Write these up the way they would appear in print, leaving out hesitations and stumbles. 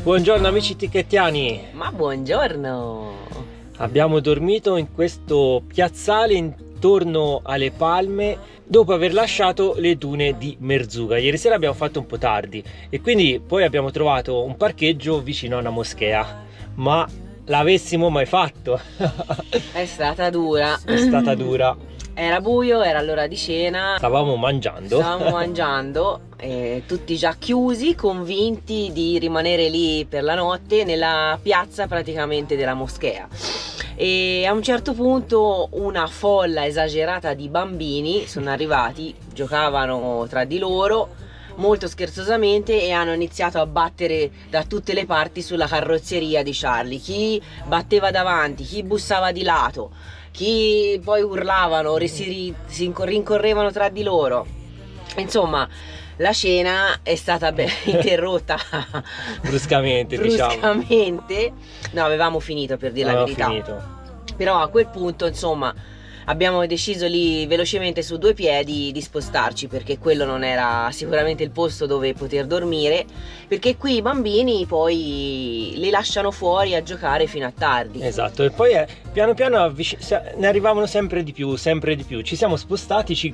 Buongiorno amici tichettiani. Ma buongiorno. Abbiamo dormito in questo piazzale intorno alle palme dopo aver lasciato le dune di Merzouga. Ieri sera abbiamo fatto un po' tardi e quindi poi abbiamo trovato un parcheggio vicino a una moschea, ma l'avessimo mai fatto? È stata dura. È stata dura. Era buio, era l'ora di cena. Stavamo mangiando, tutti già chiusi, convinti di rimanere lì per la notte nella piazza praticamente della moschea. E a un certo punto una folla esagerata di bambini sono arrivati, giocavano tra di loro molto scherzosamente e hanno iniziato a battere da tutte le parti sulla carrozzeria di Charlie. Chi batteva davanti, chi bussava di lato, chi poi urlavano, si rincorrevano tra di loro. Insomma, la cena è stata bruscamente, bruscamente. No, avevamo finito, per dire la verità. Però a quel punto, insomma, abbiamo deciso lì velocemente su due piedi di spostarci, perché quello non era sicuramente il posto dove poter dormire, perché qui i bambini poi li lasciano fuori a giocare fino a tardi. Esatto, e poi piano piano ne arrivavano sempre di più, ci siamo spostati, ci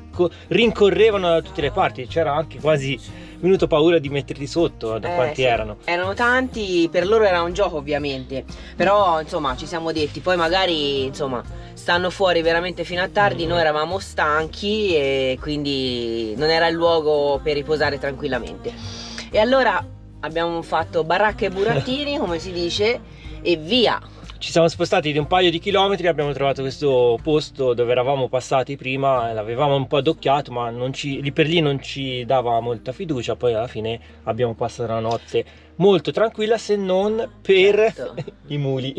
rincorrevano da tutte le parti, c'era anche quasi venuto paura di metterli sotto da quanti sì. erano. Erano tanti, per loro era un gioco ovviamente, però insomma ci siamo detti, poi magari insomma stanno fuori veramente fino a tardi, noi eravamo stanchi e quindi non era il luogo per riposare tranquillamente. E allora abbiamo fatto baracca e burattini, come si dice, e via. Ci siamo spostati di un paio di chilometri, abbiamo trovato questo posto dove eravamo passati prima, l'avevamo un po' addocchiato, ma lì per lì non ci dava molta fiducia. Poi alla fine abbiamo passato la notte molto tranquilla, se non per i muli.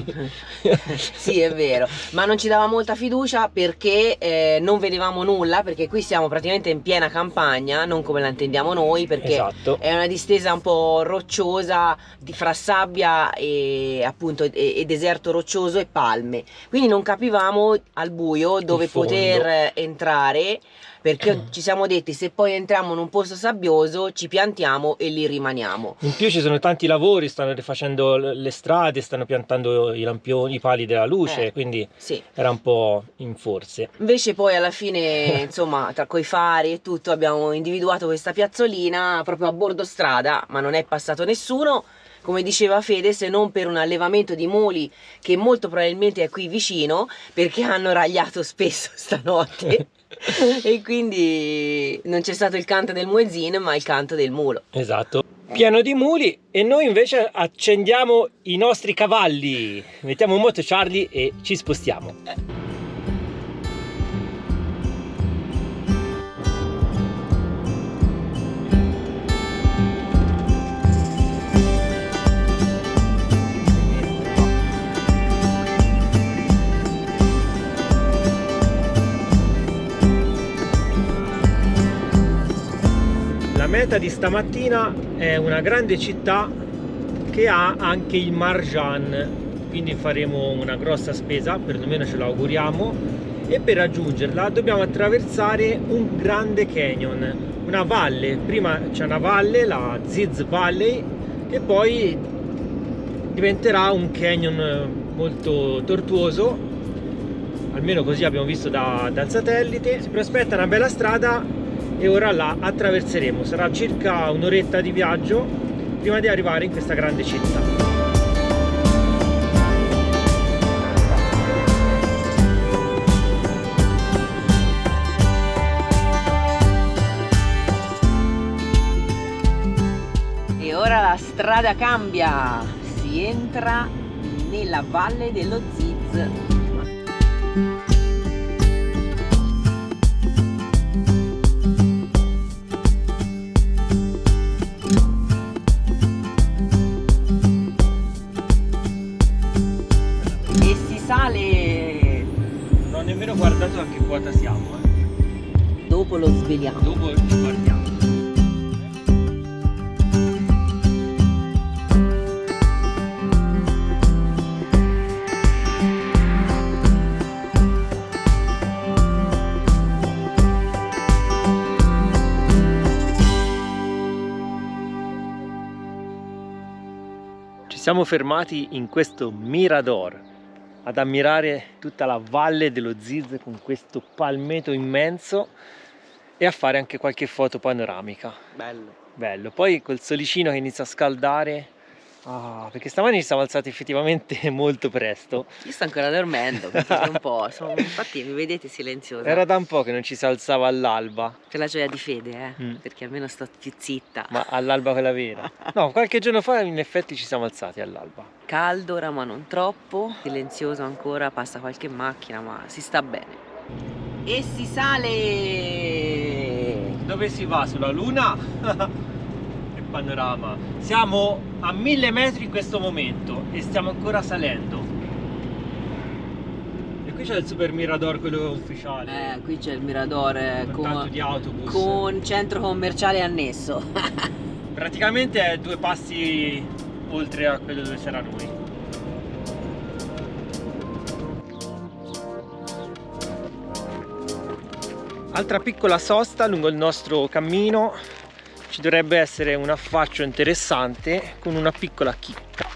Sì, è vero, ma non ci dava molta fiducia perché non vedevamo nulla, perché qui siamo praticamente in piena campagna, non come la intendiamo noi, perché è una distesa un po' rocciosa fra sabbia e appunto e deserto roccioso e palme, quindi non capivamo al buio dove poter entrare, perché ci siamo detti, se poi entriamo in un posto sabbioso ci piantiamo e lì rimaniamo. In più ci sono tanti lavori, stanno rifacendo le strade, stanno piantando i lampioni, i pali della luce, quindi sì, era un po' in forse. Invece poi alla fine, insomma, tra coi fari e tutto, abbiamo individuato questa piazzolina proprio a bordo strada, ma non è passato nessuno, come diceva Fede, se non per un allevamento di muli che molto probabilmente è qui vicino, perché hanno ragliato spesso stanotte. E quindi non c'è stato il canto del muezzin, ma il canto del mulo. Esatto, pieno di muli, e noi invece accendiamo i nostri cavalli, mettiamo in moto Charlie e ci spostiamo. La meta di stamattina è una grande città che ha anche il Marjan, quindi faremo una grossa spesa, perlomeno ce lo auguriamo, e per raggiungerla dobbiamo attraversare un grande canyon, una valle. Prima c'è una valle, la Ziz Valley, che poi diventerà un canyon molto tortuoso, almeno così abbiamo visto dal satellite. Si prospetta una bella strada e ora la attraverseremo, sarà circa un'oretta di viaggio prima di arrivare in questa grande città. E ora la strada cambia, si entra nella valle dello Ziz. Sale. Non ho nemmeno guardato a che quota siamo. Dopo lo sveliamo. Dopo ci guardiamo. siamo fermati in questo mirador ad ammirare tutta la valle dello Ziz con questo palmeto immenso e a fare anche qualche foto panoramica. Bello. Poi col solicino che inizia a scaldare, perché stamani ci siamo alzati effettivamente molto presto. Io sto ancora dormendo, un po', infatti mi vedete silenziosa. Era da un po' che non ci si alzava all'alba. Per la gioia di fede, perché almeno sto più zitta. Ma all'alba quella vera? No, qualche giorno fa in effetti ci siamo alzati all'alba. Caldo ora ma non troppo, silenzioso ancora, passa qualche macchina ma si sta bene. E si sale! Dove si va? Sulla luna? Che panorama! Siamo a 1000 metri in questo momento e stiamo ancora salendo. E qui c'è il super mirador, quello ufficiale. Qui c'è il mirador con tanto di autobus. Con centro commerciale annesso. Praticamente è 2 passi oltre a quello dove sarà noi. Altra piccola sosta lungo il nostro cammino, ci dovrebbe essere un affaccio interessante con una piccola chicca.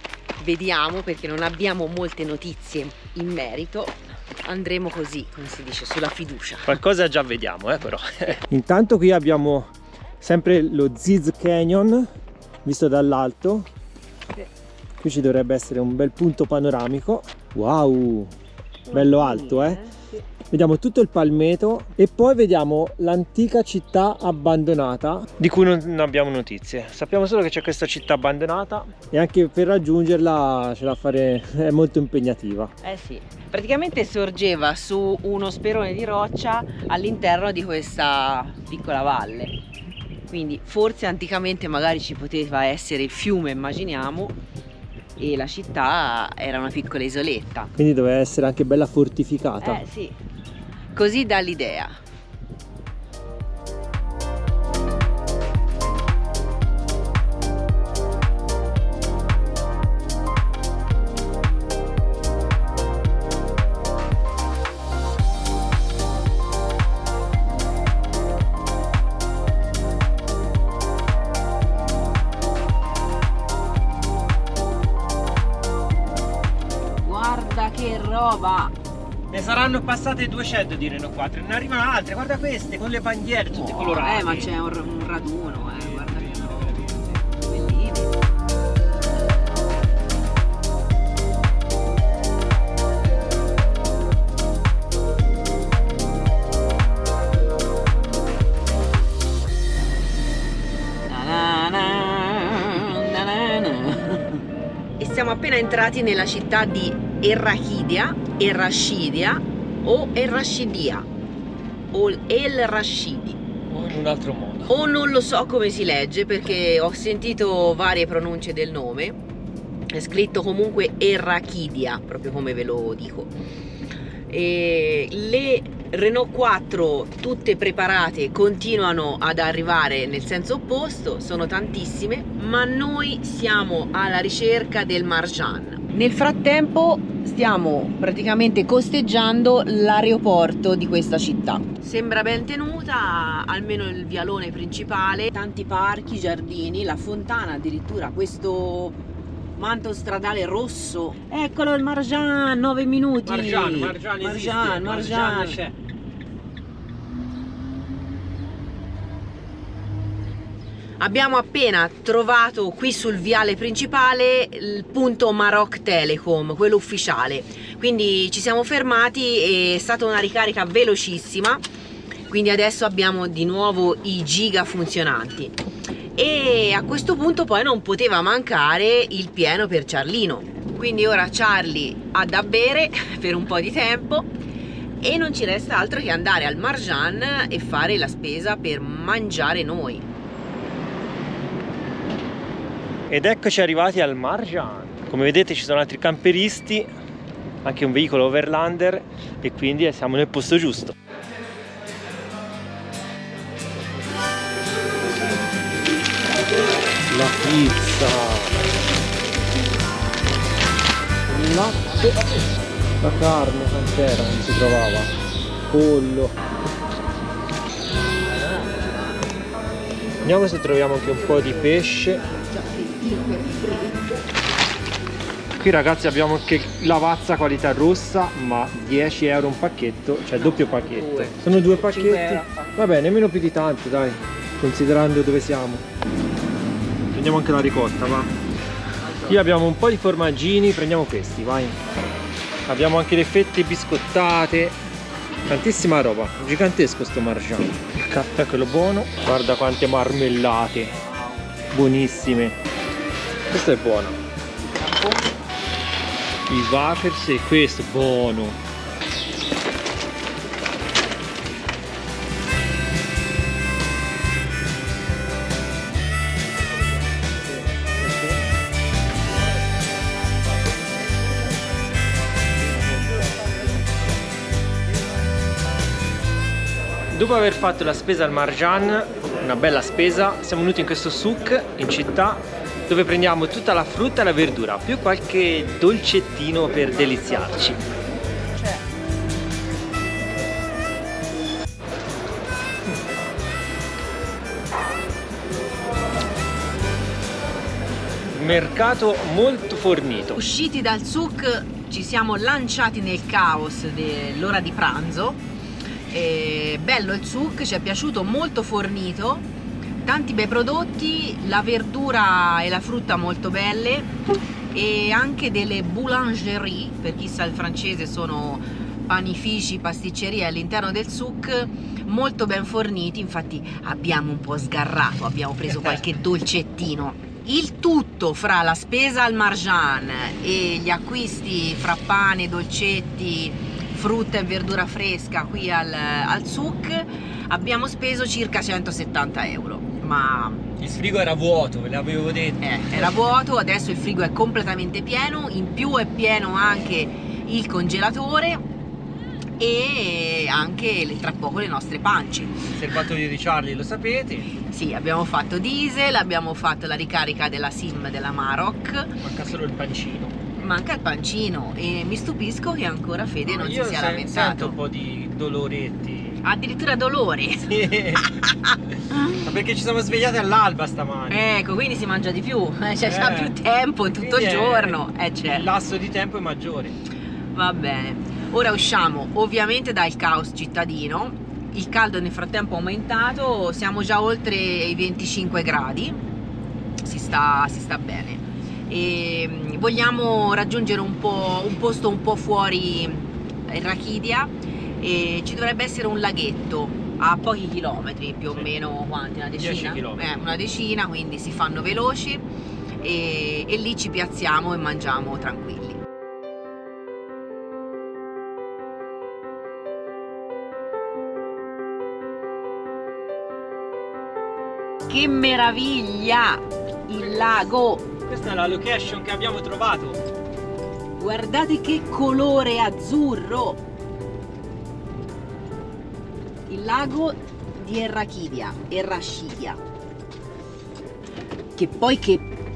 Vediamo, perché non abbiamo molte notizie in merito, andremo così, come si dice, sulla fiducia. Qualcosa già vediamo, però. Intanto qui abbiamo sempre lo Ziz Canyon, visto dall'alto. Qui ci dovrebbe essere un bel punto panoramico. Wow, bello alto, eh? Vediamo tutto il palmeto e poi vediamo l'antica città abbandonata di cui non abbiamo notizie. Sappiamo solo che c'è questa città abbandonata e anche per raggiungerla c'è da fare, è molto impegnativa. Sì, praticamente sorgeva su uno sperone di roccia all'interno di questa piccola valle. Quindi forse anticamente magari ci poteva essere il fiume, immaginiamo, e la città era una piccola isoletta. Quindi doveva essere anche bella fortificata. Sì, così dà l'idea. Guarda che roba! Ne saranno passate 200 di Renault 4, ne arrivano altre, guarda queste con le bandiere tutte colorate. Ma c'è un raduno, guarda che E siamo appena entrati nella città di Errachidia o Errashidia o El Rashidi o in un altro modo, o non lo so come si legge, perché ho sentito varie pronunce del nome. È scritto comunque Errachidia, proprio come ve lo dico. E le Renault 4 tutte preparate continuano ad arrivare nel senso opposto, sono tantissime, ma noi siamo alla ricerca del Marjan. Nel frattempo stiamo praticamente costeggiando l'aeroporto di questa città. Sembra ben tenuta, almeno il vialone principale, tanti parchi, giardini, la fontana, addirittura questo manto stradale rosso. Eccolo il Marjan, 9 minuti. Marjan c'è. Abbiamo appena trovato qui sul viale principale il punto Maroc Telecom, quello ufficiale. Quindi ci siamo fermati, è stata una ricarica velocissima. Quindi adesso abbiamo di nuovo i giga funzionanti. E a questo punto poi non poteva mancare il pieno per Charlino. Quindi ora Charlie ha da bere per un po' di tempo e non ci resta altro che andare al Marjan e fare la spesa per mangiare noi. Ed eccoci arrivati al Marjan. Come vedete ci sono altri camperisti, anche un veicolo overlander, e quindi siamo nel posto giusto. La pizza, il latte, la carne, quant'era, non si trovava, pollo. Vediamo se troviamo anche un po' di pesce. Qui ragazzi abbiamo anche lavazza qualità rossa, ma 10 euro un pacchetto, cioè doppio pacchetto. Due. Sono 2 pacchetti. 5 euro. Vabbè, nemmeno più di tanto, dai, considerando dove siamo. Prendiamo anche la ricotta, va. Qui abbiamo un po' di formaggini, prendiamo questi, vai. Abbiamo anche le fette biscottate, tantissima roba, gigantesco sto Marjan. Il caffè quello buono, guarda quante marmellate, buonissime. Questo è buono. I wafers e questo è buono. Dopo aver fatto la spesa al Marjan, una bella spesa, siamo venuti in questo souk in città dove prendiamo tutta la frutta e la verdura, più qualche dolcettino per deliziarci. Mercato molto fornito. Usciti dal souk ci siamo lanciati nel caos dell'ora di pranzo. Bello il souk, ci è piaciuto, molto fornito, tanti bei prodotti, la verdura e la frutta molto belle e anche delle boulangerie, per chi sa il francese sono panifici, pasticcerie all'interno del souk, molto ben forniti. Infatti abbiamo un po' sgarrato, abbiamo preso qualche dolcettino. Il tutto fra la spesa al Marjan e gli acquisti fra pane, dolcetti, frutta e verdura fresca qui al souk abbiamo speso circa 170 euro. Ma il frigo era vuoto, ve l'avevo detto. Era vuoto, adesso il frigo è completamente pieno, in più è pieno anche il congelatore e anche tra poco le nostre pance. Il serbatoio di Charlie lo sapete. Sì, abbiamo fatto diesel, abbiamo fatto la ricarica della SIM della Maroc. Manca solo il pancino. Manca il pancino e mi stupisco che ancora Fede non si sia lamentato. Sento un po' di doloretti. Addirittura dolore. Sì. Ma perché ci siamo svegliati all'alba stamani. Ecco, quindi si mangia di più, c'è più tempo tutto il giorno. C'è. Il lasso di tempo è maggiore. Va bene. Ora usciamo ovviamente dal caos cittadino. Il caldo nel frattempo è aumentato, siamo già oltre i 25 gradi. Si sta bene. E vogliamo raggiungere un posto un po' fuori Rachidia e ci dovrebbe essere un laghetto a pochi chilometri, più o meno quanti? Una decina? 10 chilometri. Una decina, quindi si fanno veloci e lì ci piazziamo e mangiamo tranquilli. Che meraviglia! Il lago! Questa è la location che abbiamo trovato. Guardate che colore azzurro! Il lago di Errachidia.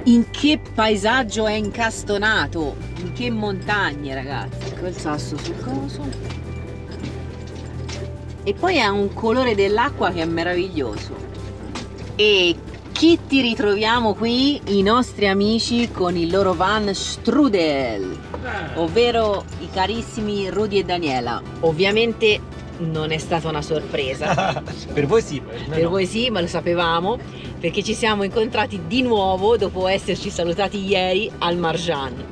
In che paesaggio è incastonato? In che montagne, ragazzi? Col sasso sul coso. E poi ha un colore dell'acqua che è meraviglioso. E chi ti ritroviamo qui? I nostri amici con il loro van Strudel, ovvero i carissimi Rudy e Daniela. Ovviamente non è stata una sorpresa. Per voi sì. Per voi sì, ma lo sapevamo, perché ci siamo incontrati di nuovo dopo esserci salutati ieri al Marjan.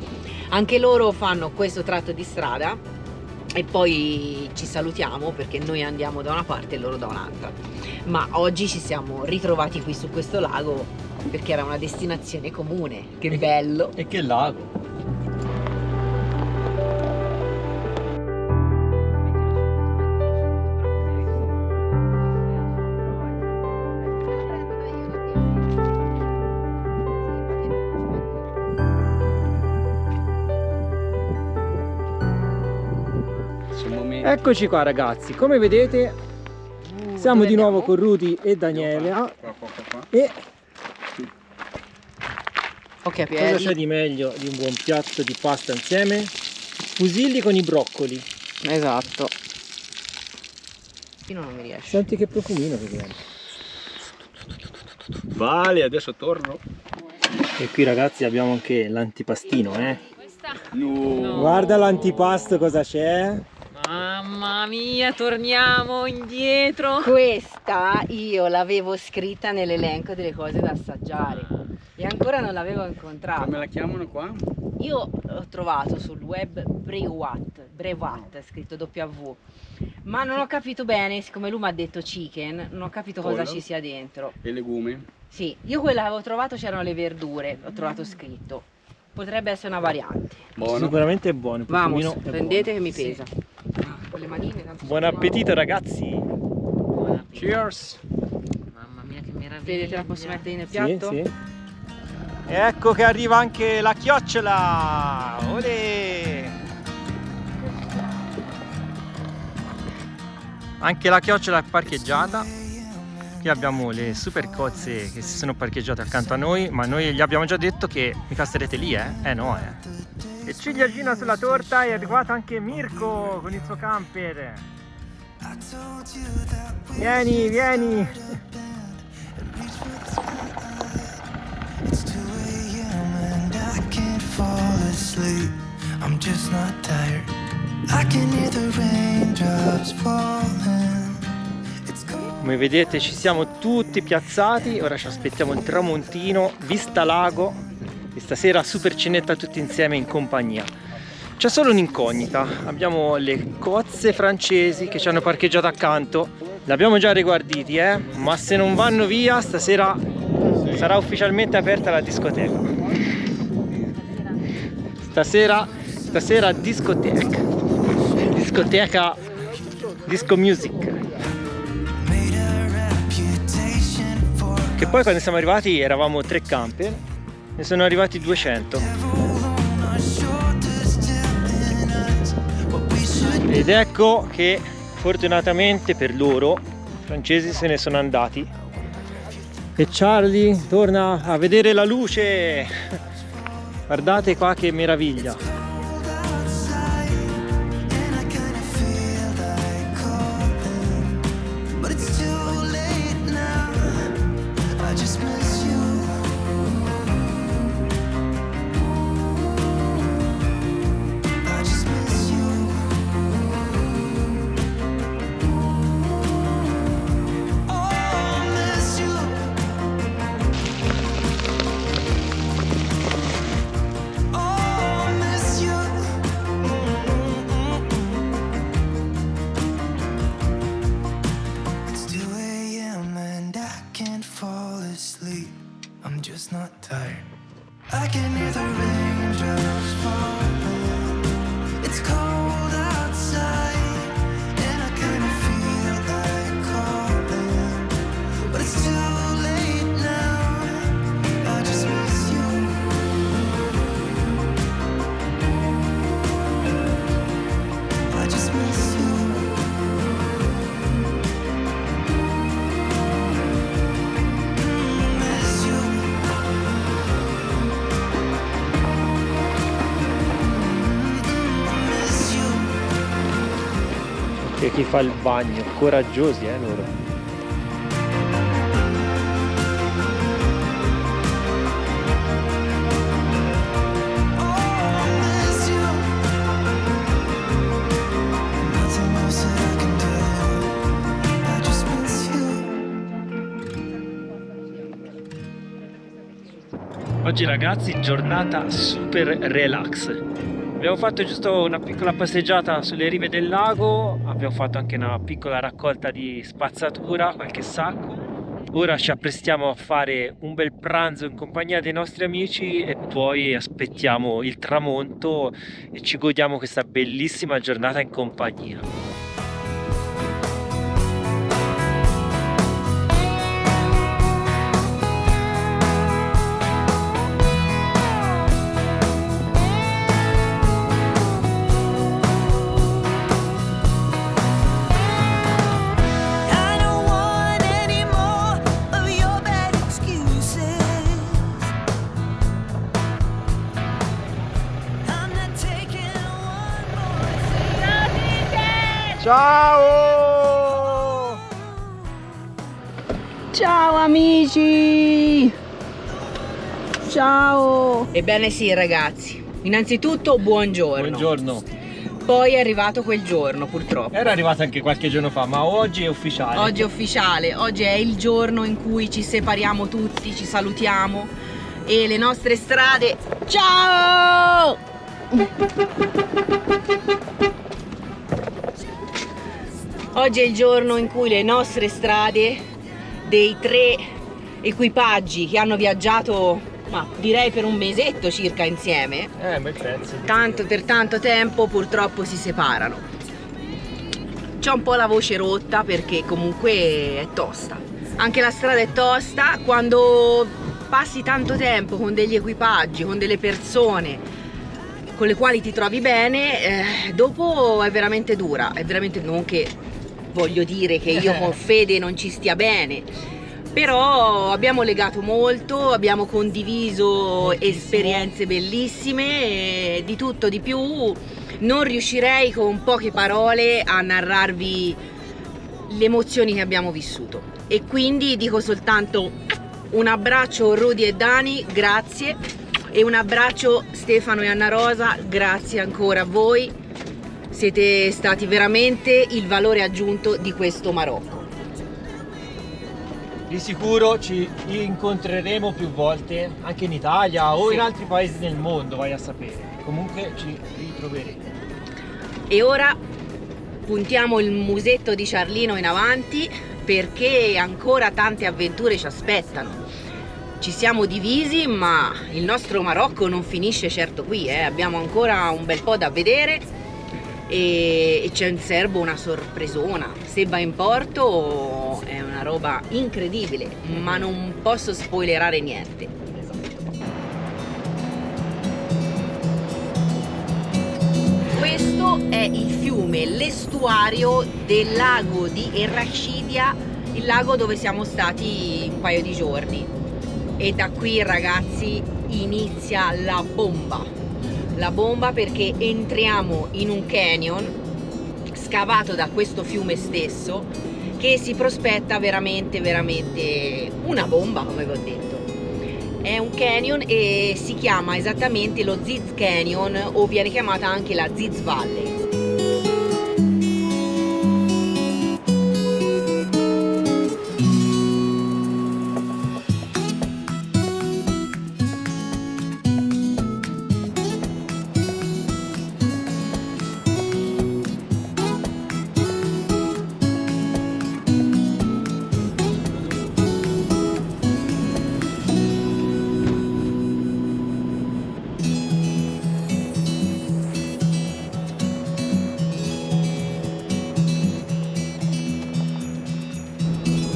Anche loro fanno questo tratto di strada e poi ci salutiamo perché noi andiamo da una parte e loro da un'altra. Ma oggi ci siamo ritrovati qui su questo lago perché era una destinazione comune. Che bello! E che lago! Eccoci qua ragazzi, come vedete siamo di nuovo con Rudy e Daniela. E ok, cosa c'è di meglio di un buon piatto di pasta insieme? Fusilli con i broccoli. Esatto. Io non mi riesce. Senti che profumino che viene. Vale, adesso torno. E qui ragazzi abbiamo anche l'antipastino, Questa No. Guarda l'antipasto cosa c'è. Mamma mia, torniamo indietro. Questa io l'avevo scritta nell'elenco delle cose da assaggiare e ancora non l'avevo incontrata. Come la chiamano qua? Io ho trovato sul web Brevat, scritto W, ma non ho capito bene, siccome lui mi ha detto chicken, non ho capito cosa Pollo. ci sia dentro. E legumi? Sì, io quella che avevo trovato c'erano le verdure, ho trovato scritto. Potrebbe essere una variante. Buono. Sicuramente è buono. Vamos, Profumino è prendete che mi Sì. pesa. Con le manine, tanto Buon sono appetito ragazzi. Cheers! Mamma mia, che meraviglia. Vedi, te la posso mettere nel Sì, piatto? sì. Ecco che arriva anche la chiocciola. Olè! Anche la chiocciola è parcheggiata. Qui abbiamo le super cozze che si sono parcheggiate accanto a noi, ma noi gli abbiamo già detto che mica starete lì, eh? No, E ciliegina sulla torta, è arrivato anche Mirko con il suo camper. Vieni, vieni! It's 2 a.m. and I can't fall asleep. I'm just not tired. I can hear the raindrops falling. It's cold. Come vedete ci siamo tutti piazzati, ora ci aspettiamo il tramontino, vista lago e stasera super cenetta tutti insieme in compagnia. C'è solo un'incognita, abbiamo le cozze francesi che ci hanno parcheggiato accanto, le abbiamo già riguarditi ma se non vanno via stasera sarà ufficialmente aperta la discoteca. Stasera discoteca, disco music. Made a reputation for Che poi quando siamo arrivati eravamo 3 camper, ne sono arrivati 200. on our shoulders telling us what we should. Ed ecco che fortunatamente per loro i francesi se ne sono andati e Charlie torna a vedere la luce. Guardate qua che meraviglia. Cold outside, and I kinda feel like calling, but it's too late now. I just miss you. I just miss you. Oh, I miss you. Oh, I miss you. It's 2 a.m. and I can't fall asleep. I'm just not tired. I can hear the raindrops falling. It's cold outside, and I kind of feel like calling, but it's too late now. I just miss you. I just miss you. Miss you. Miss you. E chi fa il bagno, coraggiosi loro. Oh, miss you. Nothing else that I can do. I just miss you. Oggi ragazzi giornata super relax. Abbiamo fatto giusto una piccola passeggiata sulle rive del lago, abbiamo fatto anche una piccola raccolta di spazzatura, qualche sacco. Ora ci apprestiamo a fare un bel pranzo in compagnia dei nostri amici e poi aspettiamo il tramonto e ci godiamo questa bellissima giornata in compagnia. I don't want any more of your bad excuses. I'm not taking one more. Ciao! Ciao amici! Ciao! Ebbene sì ragazzi, Innanzitutto buongiorno. Buongiorno. Poi è arrivato quel giorno, purtroppo. Era arrivato anche qualche giorno fa, ma oggi è ufficiale. Oggi è ufficiale, oggi è il giorno in cui ci separiamo tutti, ci salutiamo e le nostre strade. Ciao! Oggi è il giorno in cui le nostre strade dei 3 equipaggi che hanno viaggiato, ma direi per un mesetto circa insieme, Un bel pezzo. per tanto tempo, purtroppo si separano. C'ho un po' la voce rotta perché comunque è tosta. Anche la strada è tosta quando passi tanto tempo con degli equipaggi, con delle persone con le quali ti trovi bene, dopo è veramente dura, è veramente, non che voglio dire che io con Fede non ci stia bene, però abbiamo legato molto, abbiamo condiviso esperienze bellissime, di tutto di più. Non riuscirei con poche parole a narrarvi le emozioni che abbiamo vissuto, e quindi dico soltanto un abbraccio Rudy e Dani, grazie, e un abbraccio Stefano e Anna Rosa, grazie ancora a voi, siete stati veramente il valore aggiunto di questo Marocco. Di sicuro ci incontreremo più volte anche in Italia o Sì. in altri paesi del mondo, vai a sapere. Comunque ci ritroveremo. E ora puntiamo il musetto di Ciarlino in avanti, perché ancora tante avventure ci aspettano. Ci siamo divisi, ma il nostro Marocco non finisce certo qui, abbiamo ancora un bel po' da vedere e c'è in serbo una sorpresona. Se va in porto è una roba incredibile, ma non posso spoilerare niente. Questo è il fiume, l'estuario del lago di Errachidia, il lago dove siamo stati un paio di giorni. E da qui, ragazzi, inizia la bomba. La bomba, perché entriamo in un canyon scavato da questo fiume stesso, che si prospetta veramente una bomba, come vi ho detto. È un canyon e si chiama esattamente lo Ziz Canyon, o viene chiamata anche la Ziz Valley.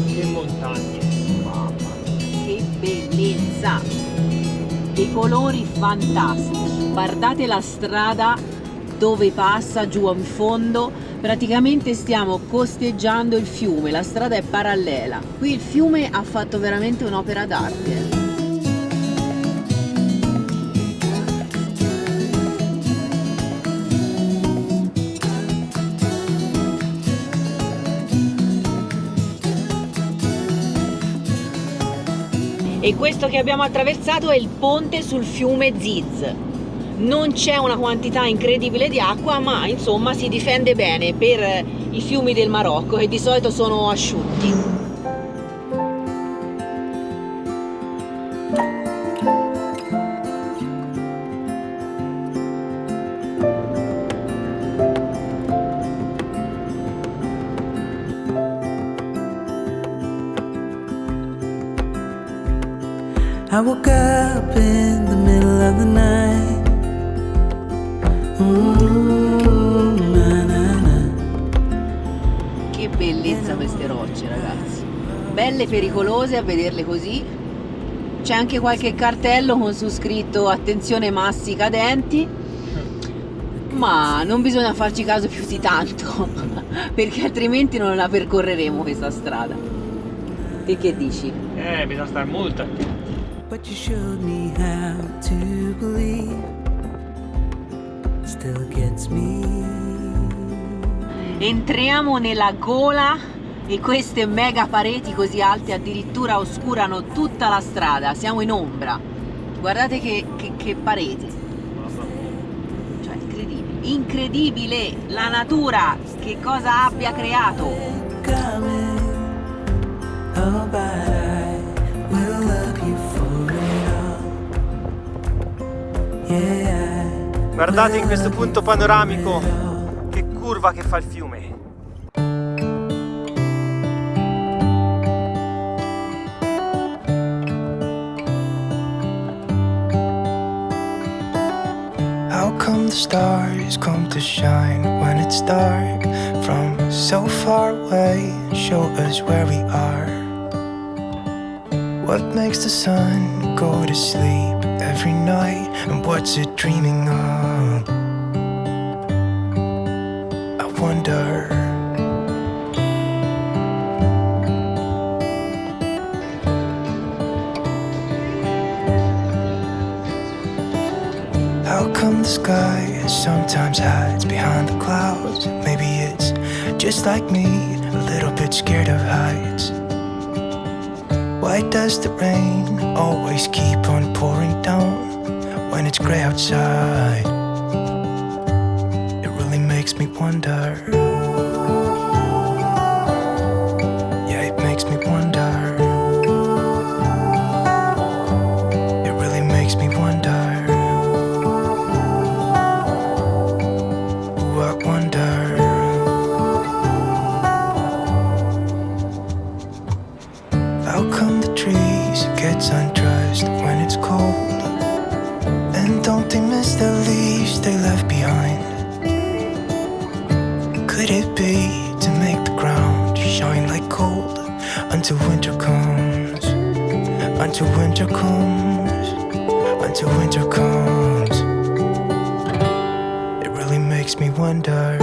Che montagne. Che bellezza! Dei colori fantastici. Guardate la strada dove passa giù in fondo. Praticamente stiamo costeggiando il fiume, la strada è parallela. Qui il fiume ha fatto veramente un'opera d'arte. E questo che abbiamo attraversato è il ponte sul fiume Ziz. Non c'è una quantità incredibile di acqua, ma insomma si difende bene per i fiumi del Marocco, che di solito sono asciutti. I woke up in the middle of the night. Na, na, na. Che bellezza queste rocce, ragazzi. Belle pericolose a vederle così. C'è anche qualche cartello con su scritto attenzione massi cadenti, ma non bisogna farci caso più di tanto perché altrimenti non la percorreremo questa strada. Te che dici? Bisogna stare molto attenti. But you showed me how to believe. Still gets me. Entriamo nella gola e queste mega pareti così alte addirittura oscurano tutta la strada. Siamo in ombra. Guardate che pareti. incredibile la natura, che cosa abbia creato. coming. Oh, but I will love you for it all. Yeah. Guardate in questo punto panoramico, che curva che fa il fiume. How come the stars come to shine when it's dark from so far away and show us where we are? What makes the sun go to sleep every night, and what's it dreaming of? I wonder. How come the sky sometimes hides behind the clouds? Maybe it's just like me, a little bit scared of heights. Why does the rain always keep on pouring down when it's gray outside? It really makes me wonder. Yeah, it makes me wonder. It really makes me wonder. Ooh, I wonder. How come the trees gets undressed when it's cold? And don't they miss the leaves they left behind? Could it be to make the ground shine like gold until winter comes? Until winter comes, until winter comes. It really makes me wonder.